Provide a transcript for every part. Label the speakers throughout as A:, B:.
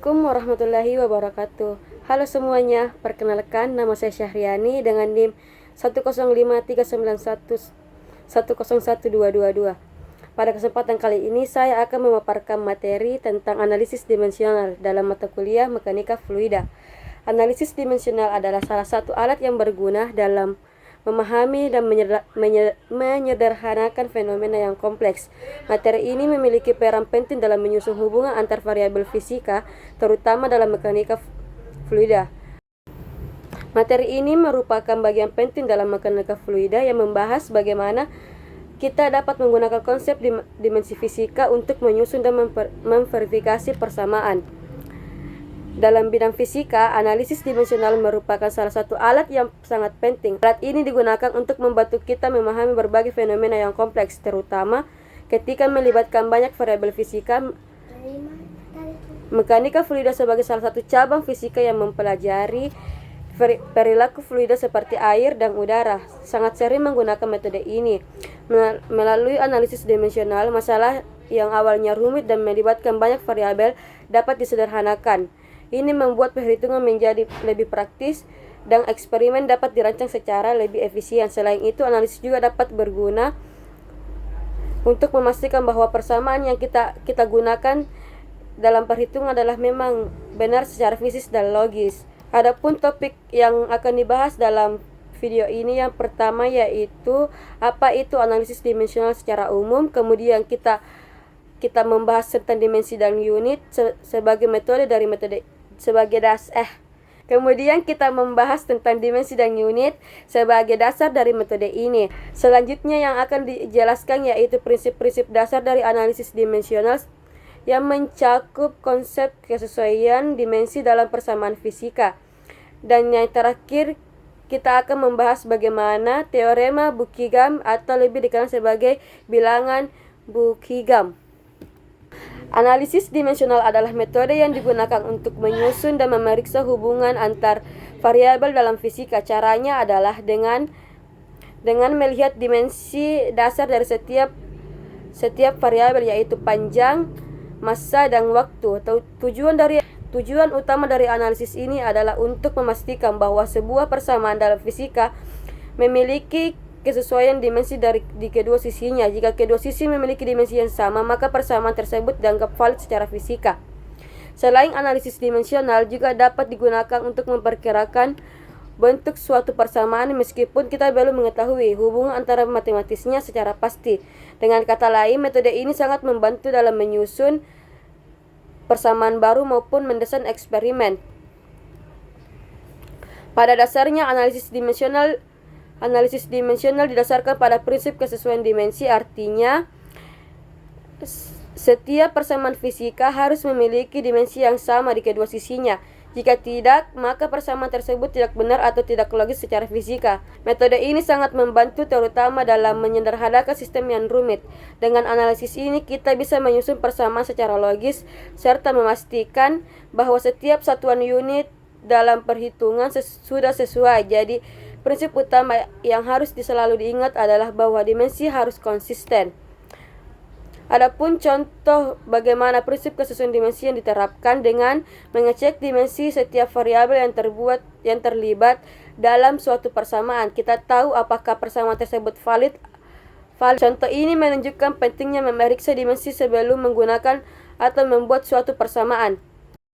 A: Assalamualaikum warahmatullahi wabarakatuh. Halo semuanya, perkenalkan nama saya Syahriani dengan NIM 1053911011222. Pada kesempatan kali ini saya akan memaparkan materi tentang analisis dimensional dalam mata kuliah Mekanika Fluida. Analisis dimensional adalah salah satu alat yang berguna dalam memahami dan menyederhanakan fenomena yang kompleks. Materi ini memiliki peran penting dalam menyusun hubungan antar variabel fisika, terutama dalam mekanika fluida. Materi ini merupakan bagian penting dalam mekanika fluida yang membahas bagaimana kita dapat menggunakan konsep dimensi fisika untuk menyusun dan memverifikasi persamaan. Dalam bidang fisika, analisis dimensional merupakan salah satu alat yang sangat penting. Alat ini digunakan untuk membantu kita memahami berbagai fenomena yang kompleks, terutama ketika melibatkan banyak variabel fisika. Mekanika fluida sebagai salah satu cabang fisika yang mempelajari perilaku fluida seperti air dan udara, sangat sering menggunakan metode ini. Melalui analisis dimensional, masalah yang awalnya rumit dan melibatkan banyak variabel dapat disederhanakan. Ini membuat perhitungan menjadi lebih praktis dan eksperimen dapat dirancang secara lebih efisien. Selain itu, analisis juga dapat berguna untuk memastikan bahwa persamaan yang kita gunakan dalam perhitungan adalah memang benar secara fisik dan logis. Adapun topik yang akan dibahas dalam video ini yang pertama yaitu apa itu analisis dimensional secara umum, kemudian kita membahas tentang dimensi dan unit sebagai metode dari metode Kemudian kita membahas tentang dimensi dan unit sebagai dasar dari metode ini. Selanjutnya yang akan dijelaskan yaitu prinsip-prinsip dasar dari analisis dimensional yang mencakup konsep kesesuaian dimensi dalam persamaan fisika. Dan yang terakhir kita akan membahas bagaimana teorema Buckingham atau lebih dikenal sebagai bilangan Buckingham. Analisis dimensional adalah metode yang digunakan untuk menyusun dan memeriksa hubungan antar variabel dalam fisika. Caranya adalah dengan melihat dimensi dasar dari setiap variabel yaitu panjang, massa, dan waktu. Tujuan utama dari analisis ini adalah untuk memastikan bahwa sebuah persamaan dalam fisika memiliki kesesuaian dimensi di kedua sisinya. Jika kedua sisi memiliki dimensi yang sama, maka persamaan tersebut dianggap valid secara fisika. Selain analisis dimensional juga dapat digunakan untuk memperkirakan bentuk suatu persamaan meskipun kita belum mengetahui hubungan antara matematisnya secara pasti. Dengan kata lain, metode ini sangat membantu dalam menyusun persamaan baru maupun mendesain eksperimen. Pada dasarnya, analisis dimensional didasarkan pada prinsip kesesuaian dimensi, artinya setiap persamaan fisika harus memiliki dimensi yang sama di kedua sisinya. Jika tidak, maka persamaan tersebut tidak benar atau tidak logis secara fisika. Metode ini sangat membantu terutama dalam menyederhanakan sistem yang rumit. Dengan analisis ini kita bisa menyusun persamaan secara logis serta memastikan bahwa setiap satuan unit dalam perhitungan sudah sesuai. Jadi prinsip utama yang harus selalu diingat adalah bahwa dimensi harus konsisten. Adapun contoh bagaimana prinsip kesesuaian dimensi yang diterapkan dengan mengecek dimensi setiap variabel yang terlibat dalam suatu persamaan. Kita tahu apakah persamaan tersebut valid. Contoh ini menunjukkan pentingnya memeriksa dimensi sebelum menggunakan atau membuat suatu persamaan.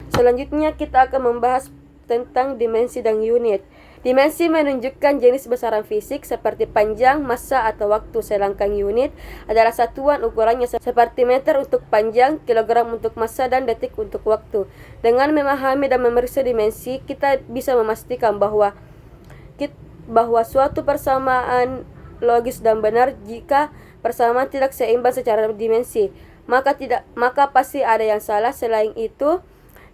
A: Selanjutnya kita akan membahas tentang dimensi dan unit. Dimensi menunjukkan jenis besaran fisik seperti panjang, massa, atau waktu, sedangkan unit adalah satuan ukurannya seperti meter untuk panjang, kilogram untuk massa, dan detik untuk waktu. Dengan memahami dan memeriksa dimensi, kita bisa memastikan bahwa suatu persamaan logis dan benar. Jika persamaan tidak seimbang secara dimensi, maka pasti ada yang salah. Selain itu,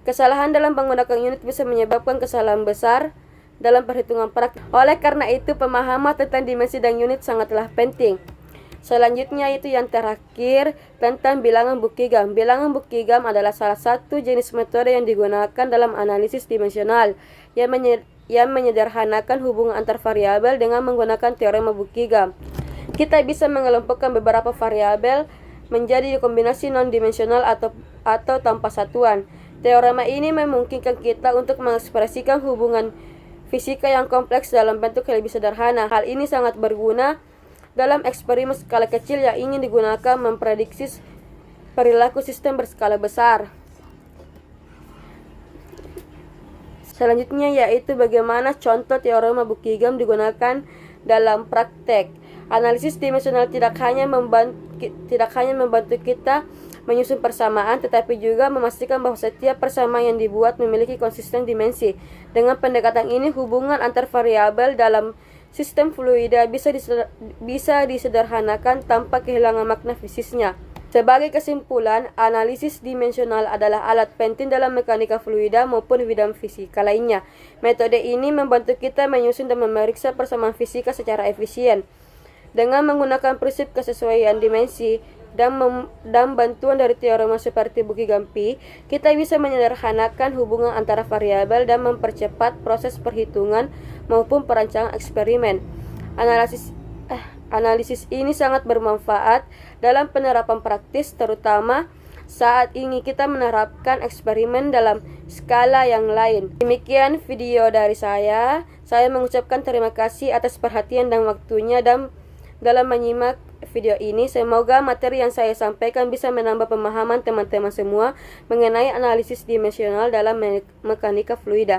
A: kesalahan dalam menggunakan unit bisa menyebabkan kesalahan besar dalam perhitungan praktik. Oleh karena itu, pemahaman tentang dimensi dan unit sangatlah penting. Selanjutnya itu yang terakhir tentang bilangan Buckingham. Bilangan Buckingham adalah salah satu jenis metode yang digunakan dalam analisis dimensional yang menyederhanakan hubungan antar variabel dengan menggunakan teorema Buckingham. Kita bisa mengelompokkan beberapa variabel menjadi kombinasi non-dimensional atau tanpa satuan. Teorema ini memungkinkan kita untuk mengekspresikan hubungan fisika yang kompleks dalam bentuk yang lebih sederhana. Hal ini sangat berguna dalam eksperimen skala kecil yang ingin digunakan memprediksi perilaku sistem berskala besar. Selanjutnya yaitu bagaimana contoh teorema Buckingham digunakan dalam praktek. Analisis dimensional tidak hanya membantu kita menyusun persamaan, tetapi juga memastikan bahwa setiap persamaan yang dibuat memiliki konsisten dimensi. Dengan pendekatan ini, hubungan antar variabel dalam sistem fluida bisa disederhanakan tanpa kehilangan makna fisiknya. Sebagai kesimpulan, analisis dimensional adalah alat penting dalam mekanika fluida maupun bidang fisika lainnya. Metode ini membantu kita menyusun dan memeriksa persamaan fisika secara efisien. Dengan menggunakan prinsip kesesuaian dimensi dan bantuan dari teorema seperti Buckingham-Pi, kita bisa menyederhanakan hubungan antara variabel dan mempercepat proses perhitungan maupun perancangan eksperimen. Analisis ini sangat bermanfaat dalam penerapan praktis, terutama saat ingin kita menerapkan eksperimen dalam skala yang lain. Demikian video dari saya. Saya mengucapkan terima kasih atas perhatian dan waktunya dalam menyimak video ini. Semoga materi yang saya sampaikan bisa menambah pemahaman teman-teman semua mengenai analisis dimensional dalam mekanika fluida.